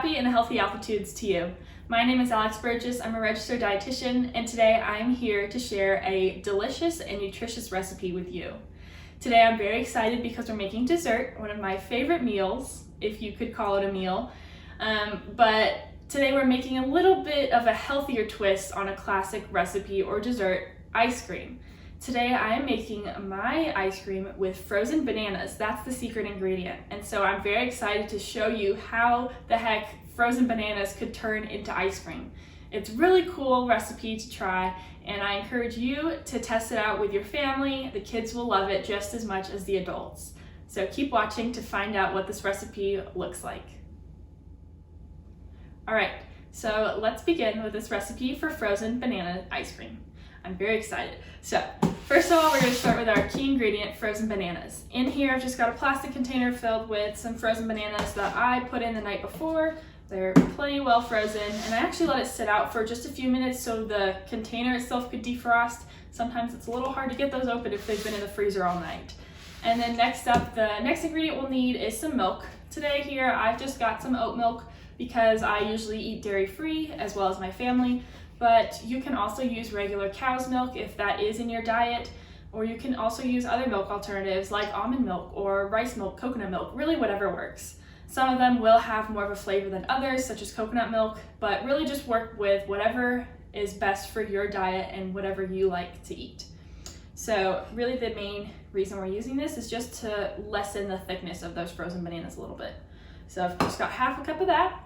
Happy and healthy altitudes to you. My name is Alex Burgess. I'm a registered dietitian, and today I'm here to share a delicious and nutritious recipe with you. Today I'm very excited because we're making dessert, one of my favorite meals, if you could call it a meal. But today we're making a little bit of a healthier twist on a classic recipe or dessert, ice cream. Today I am making my ice cream with frozen bananas. That's the secret ingredient. And so I'm very excited to show you how the heck frozen bananas could turn into ice cream. It's a really cool recipe to try, and I encourage you to test it out with your family. The kids will love it just as much as the adults. So keep watching to find out what this recipe looks like. All right, so let's begin with this recipe for frozen banana ice cream. I'm very excited. So first of all, we're going to start with our key ingredient, frozen bananas. In here, I've just got a plastic container filled with some frozen bananas that I put in the night before. They're plenty well frozen, and I actually let it sit out for just a few minutes so the container itself could defrost. Sometimes it's a little hard to get those open if they've been in the freezer all night. And then next up, the next ingredient we'll need is some milk. Today here, I've just got some oat milk because I usually eat dairy-free as well as my family. But you can also use regular cow's milk if that is in your diet, or you can also use other milk alternatives like almond milk or rice milk, coconut milk, really whatever works. Some of them will have more of a flavor than others, such as coconut milk, but really just work with whatever is best for your diet and whatever you like to eat. So really the main reason we're using this is just to lessen the thickness of those frozen bananas a little bit. So I've just got half a cup of that.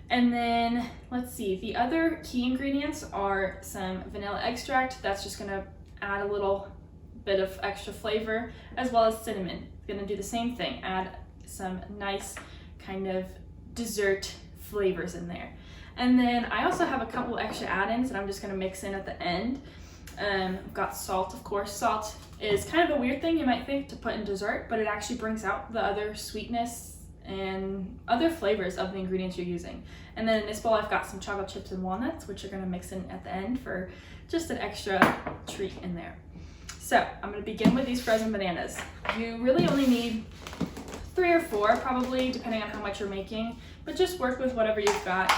And then, let's see, the other key ingredients are some vanilla extract. That's just gonna add a little bit of extra flavor, as well as cinnamon. Gonna do the same thing, add some nice kind of dessert flavors in there. And then I also have a couple extra add-ins that I'm just gonna mix in at the end. I've got salt, of course. Salt is kind of a weird thing you might think to put in dessert, but it actually brings out the other sweetness and other flavors of the ingredients you're using. And then in this bowl I've got some chocolate chips and walnuts, which are gonna mix in at the end for just an extra treat in there. So I'm gonna begin with these frozen bananas. You really only need 3 or 4 probably, depending on how much you're making, but just work with whatever you've got.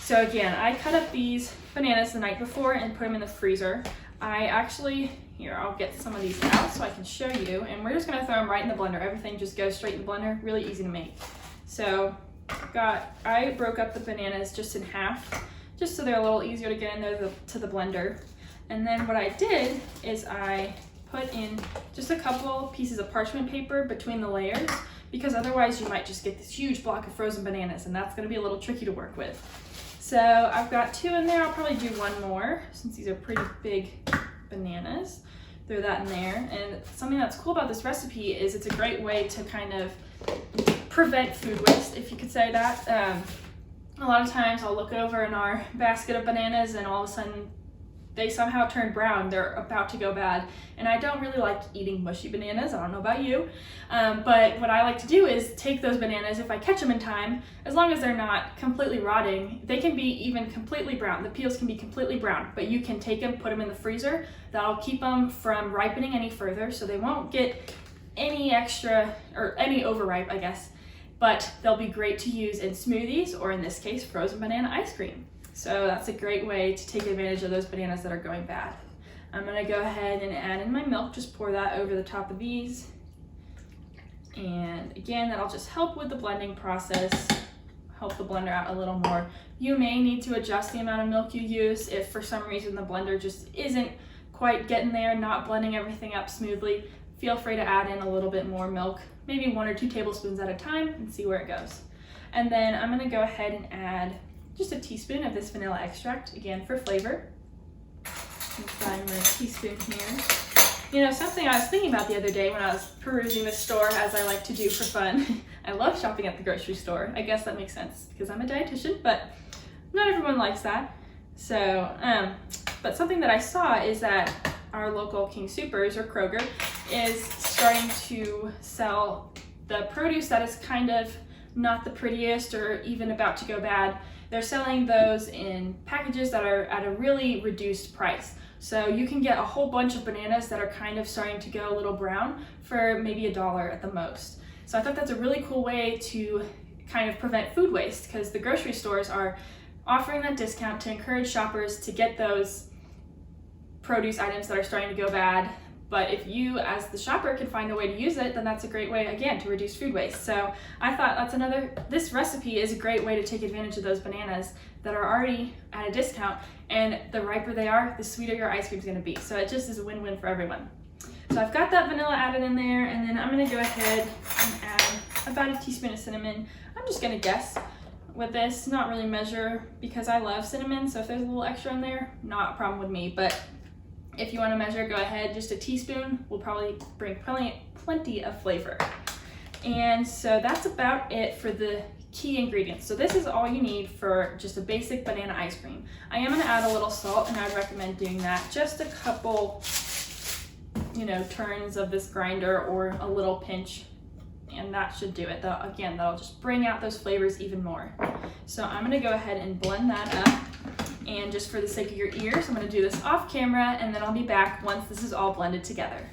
So again, I cut up these bananas the night before and put them in the freezer. I actually, here, I'll get some of these out so I can show you, and we're just gonna throw them right in the blender. Everything just goes straight in the blender, really easy to make. So I broke up the bananas just in half, just so they're a little easier to get in there to the blender. And then what I did is I put in just a couple pieces of parchment paper between the layers, because otherwise you might just get this huge block of frozen bananas, and that's gonna be a little tricky to work with. So I've got 2 in there. I'll probably do 1 more since these are pretty big bananas. Throw that in there. And something that's cool about this recipe is it's a great way to kind of prevent food waste, if you could say that. A lot of times I'll look over in our basket of bananas and all of a sudden they somehow turn brown. They're about to go bad. And I don't really like eating mushy bananas. I don't know about you. But what I like to do is take those bananas, if I catch them in time, as long as they're not completely rotting, they can be even completely brown. The peels can be completely brown, but you can take them, put them in the freezer. That'll keep them from ripening any further, so they won't get any extra, or any overripe, I guess. But they'll be great to use in smoothies, or in this case, frozen banana ice cream. So that's a great way to take advantage of those bananas that are going bad. I'm gonna go ahead and add in my milk, just pour that over the top of these. And again, that'll just help with the blending process, help the blender out a little more. You may need to adjust the amount of milk you use if for some reason the blender just isn't quite getting there, not blending everything up smoothly. Feel free to add in a little bit more milk, maybe 1 or 2 tablespoons at a time, and see where it goes. And then I'm gonna go ahead and add just a teaspoon of this vanilla extract, again for flavor. Find my teaspoon here. You know, something I was thinking about the other day when I was perusing the store, as I like to do for fun. I love shopping at the grocery store. I guess that makes sense because I'm a dietitian, but not everyone likes that. So, but something that I saw is that our local King Soopers, or Kroger, is starting to sell the produce that is kind of not the prettiest or even about to go bad. They're selling those in packages that are at a really reduced price. So you can get a whole bunch of bananas that are kind of starting to go a little brown for maybe $1 at the most. So I thought that's a really cool way to kind of prevent food waste, because the grocery stores are offering that discount to encourage shoppers to get those produce items that are starting to go bad. But if you as the shopper can find a way to use it, then that's a great way, again, to reduce food waste. So I thought this recipe is a great way to take advantage of those bananas that are already at a discount, and the riper they are, the sweeter your ice cream is going to be. So it just is a win-win for everyone. So I've got that vanilla added in there, and then I'm going to go ahead and add about a teaspoon of cinnamon. I'm just going to guess with this, not really measure, because I love cinnamon, so if there's a little extra in there, not a problem with me. But if you want to measure, go ahead. Just a teaspoon will probably bring plenty of flavor. And so that's about it for the key ingredients. So this is all you need for just a basic banana ice cream. I am going to add a little salt, and I'd recommend doing that. Just a couple, turns of this grinder, or a little pinch, and that should do it. That'll just bring out those flavors even more. So I'm going to go ahead and blend that up. And just for the sake of your ears, I'm going to do this off camera, and then I'll be back once this is all blended together.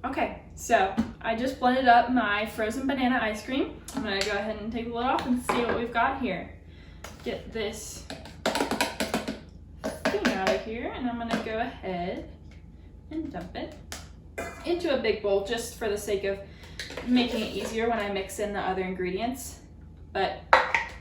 Okay, so I just blended up my frozen banana ice cream. I'm going to go ahead and take the lid off and see what we've got here. Get this thing out of here, and I'm going to go ahead and dump it into a big bowl, just for the sake of making it easier when I mix in the other ingredients. But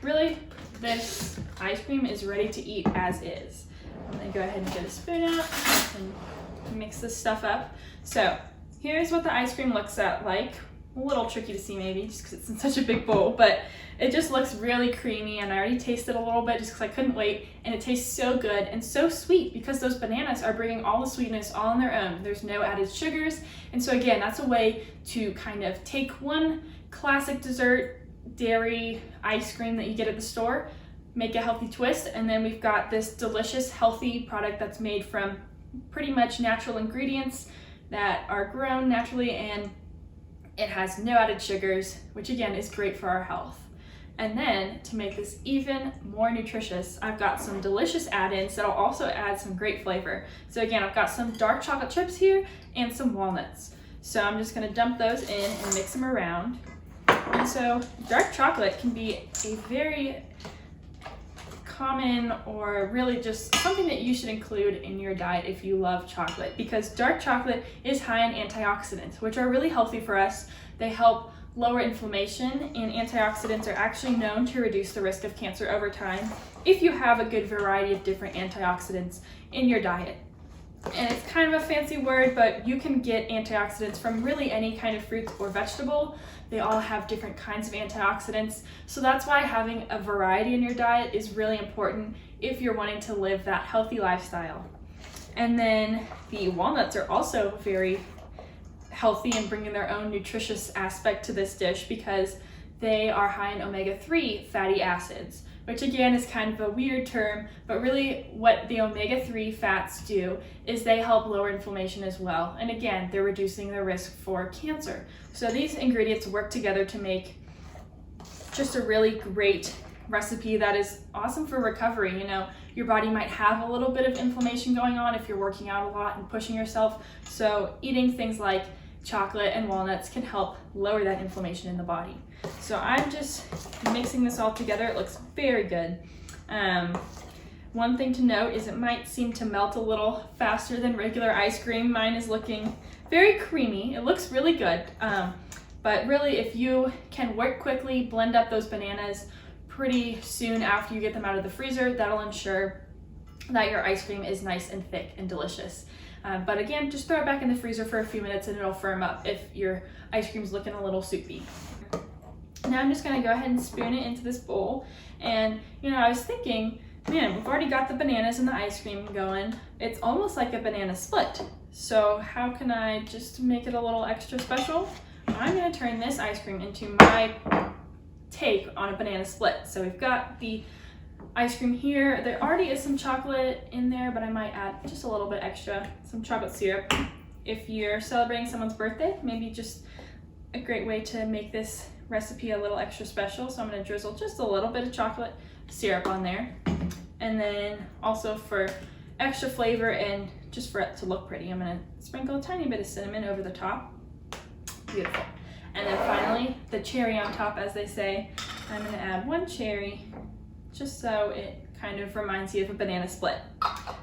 really, this ice cream is ready to eat as is. I'm gonna go ahead and get a spoon out and mix this stuff up. So here's what the ice cream looks like. A little tricky to see maybe, just because it's in such a big bowl, but it just looks really creamy, and I already tasted a little bit just because I couldn't wait, and it tastes so good and so sweet because those bananas are bringing all the sweetness all on their own. There's no added sugars, and so again, that's a way to kind of take one classic dessert dairy ice cream that you get at the store, make a healthy twist, and then we've got this delicious healthy product that's made from pretty much natural ingredients that are grown naturally, and it has no added sugars, which again is great for our health. And then to make this even more nutritious, I've got some delicious add-ins that'll also add some great flavor. So again, I've got some dark chocolate chips here and some walnuts. So I'm just gonna dump those in and mix them around. And so dark chocolate can be a very common, or really just something that you should include in your diet if you love chocolate, because dark chocolate is high in antioxidants, which are really healthy for us. They help lower inflammation, and antioxidants are actually known to reduce the risk of cancer over time if you have a good variety of different antioxidants in your diet. And it's kind of a fancy word, but you can get antioxidants from really any kind of fruit or vegetable. They all have different kinds of antioxidants. So that's why having a variety in your diet is really important if you're wanting to live that healthy lifestyle. And then the walnuts are also very healthy and bringing their own nutritious aspect to this dish, because they are high in omega-3 fatty acids, which again is kind of a weird term, but really what the omega-3 fats do is they help lower inflammation as well. And again, they're reducing the risk for cancer. So these ingredients work together to make just a really great recipe that is awesome for recovery. Your body might have a little bit of inflammation going on if you're working out a lot and pushing yourself. So eating things like chocolate and walnuts can help lower that inflammation in the body. So I'm just mixing this all together. It looks very good. One thing to note is it might seem to melt a little faster than regular ice cream. Mine is looking very creamy. It looks really good. But really, if you can work quickly, blend up those bananas pretty soon after you get them out of the freezer, that'll ensure that your ice cream is nice and thick and delicious. But again, just throw it back in the freezer for a few minutes and it'll firm up if your ice cream's looking a little soupy. Now I'm just gonna go ahead and spoon it into this bowl. And I was thinking, man, we've already got the bananas and the ice cream going. It's almost like a banana split. So how can I just make it a little extra special? I'm gonna turn this ice cream into my take on a banana split. So we've got the ice cream here. There already is some chocolate in there, but I might add just a little bit extra, some chocolate syrup. If you're celebrating someone's birthday, maybe just a great way to make this recipe a little extra special. So I'm gonna drizzle just a little bit of chocolate syrup on there. And then also for extra flavor and just for it to look pretty, I'm gonna sprinkle a tiny bit of cinnamon over the top. Beautiful. And then finally, the cherry on top, as they say. I'm gonna add 1 cherry, just so it kind of reminds you of a banana split.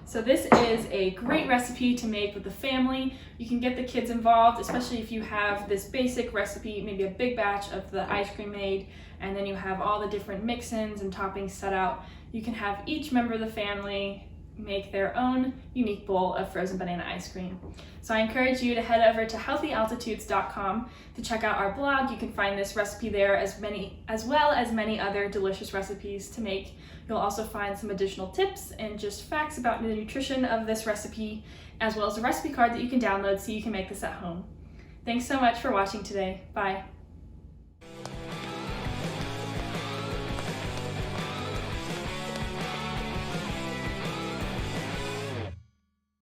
So this is a great recipe to make with the family. You can get the kids involved, especially if you have this basic recipe, maybe a big batch of the ice cream made, and then you have all the different mix-ins and toppings set out. You can have each member of the family make their own unique bowl of frozen banana ice cream. So I encourage you to head over to healthyaltitudes.com to check out our blog. You can find this recipe there as well as many other delicious recipes to make. You'll also find some additional tips and just facts about the nutrition of this recipe, as well as a recipe card that you can download so you can make this at home. Thanks so much for watching today. Bye.